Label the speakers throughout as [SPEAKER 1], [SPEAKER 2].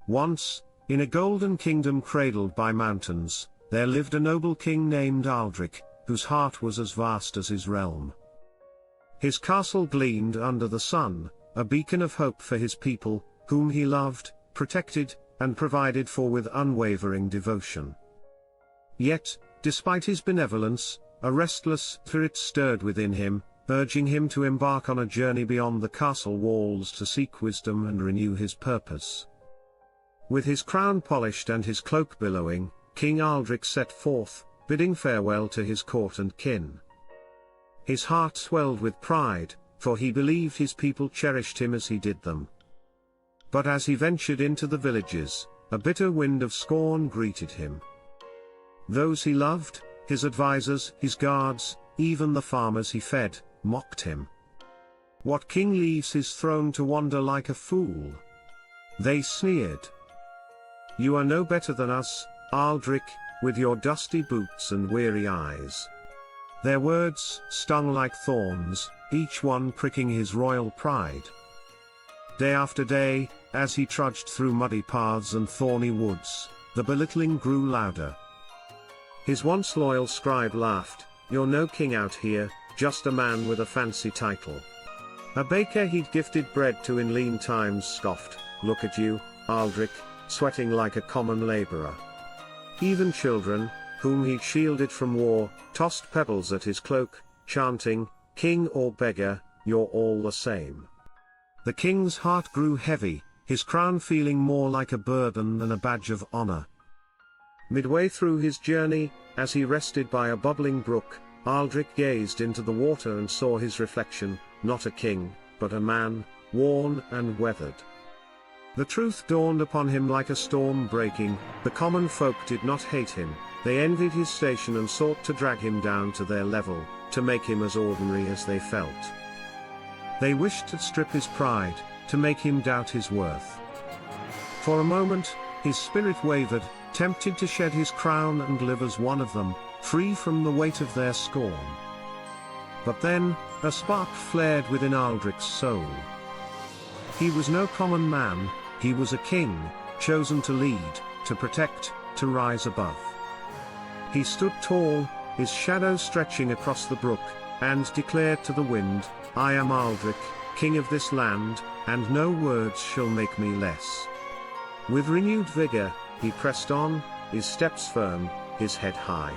[SPEAKER 1] Once, in a golden kingdom cradled by mountains, there lived a noble king named Aldric, whose heart was as vast as his realm. His castle gleamed under the sun, a beacon of hope for his people, whom he loved, protected, and provided for with unwavering devotion. Yet, despite his benevolence, a restless spirit stirred within him, urging him to embark on a journey beyond the castle walls to seek wisdom and renew his purpose. With his crown polished and his cloak billowing, King Aldric set forth, bidding farewell to his court and kin. His heart swelled with pride, for he believed his people cherished him as he did them. But as he ventured into the villages, a bitter wind of scorn greeted him. Those he loved, his advisors, his guards, even the farmers he fed, mocked him. "What king leaves his throne to wander like a fool?" they sneered. "You are no better than us, Aldric, with your dusty boots and weary eyes." Their words stung like thorns, each one pricking his royal pride. Day after day, as he trudged through muddy paths and thorny woods, the belittling grew louder. His once loyal scribe laughed, "You're no king out here, just a man with a fancy title." A baker he'd gifted bread to in lean times scoffed, "Look at you, Aldric, sweating like a common laborer." Even children, whom he'd shielded from war, tossed pebbles at his cloak, chanting, "King or beggar, you're all the same." The king's heart grew heavy, his crown feeling more like a burden than a badge of honor. Midway through his journey, as he rested by a bubbling brook, Aldric gazed into the water and saw his reflection, not a king, but a man, worn and weathered. The truth dawned upon him like a storm breaking. The common folk did not hate him, they envied his station and sought to drag him down to their level, to make him as ordinary as they felt. They wished to strip his pride, to make him doubt his worth. For a moment, his spirit wavered, tempted to shed his crown and live as one of them, free from the weight of their scorn. But then, a spark flared within Aldric's soul. He was no common man, he was a king, chosen to lead, to protect, to rise above. He stood tall, his shadow stretching across the brook, and declared to the wind, "I am Aldric, king of this land, and no words shall make me less." With renewed vigor, he pressed on, his steps firm, his head high.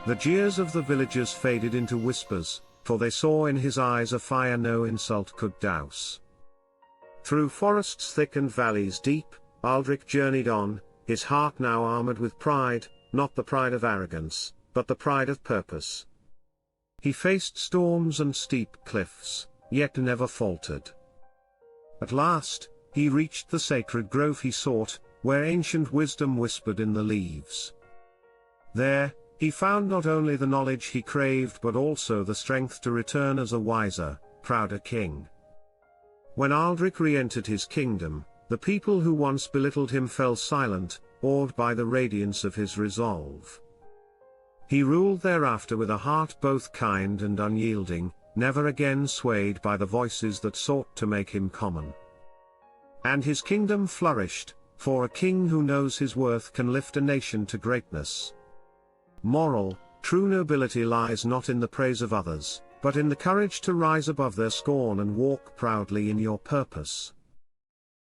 [SPEAKER 1] The jeers of the villagers faded into whispers, for they saw in his eyes a fire no insult could douse. Through forests thick and valleys deep, Aldric journeyed on, his heart now armored with pride, not the pride of arrogance, but the pride of purpose. He faced storms and steep cliffs, yet never faltered. At last, he reached the sacred grove he sought, where ancient wisdom whispered in the leaves. There, he found not only the knowledge he craved but also the strength to return as a wiser, prouder king. When Aldric re-entered his kingdom, the people who once belittled him fell silent, awed by the radiance of his resolve. He ruled thereafter with a heart both kind and unyielding, never again swayed by the voices that sought to make him common. And his kingdom flourished, for a king who knows his worth can lift a nation to greatness. Moral, true nobility lies not in the praise of others, but in the courage to rise above their scorn and walk proudly in your purpose.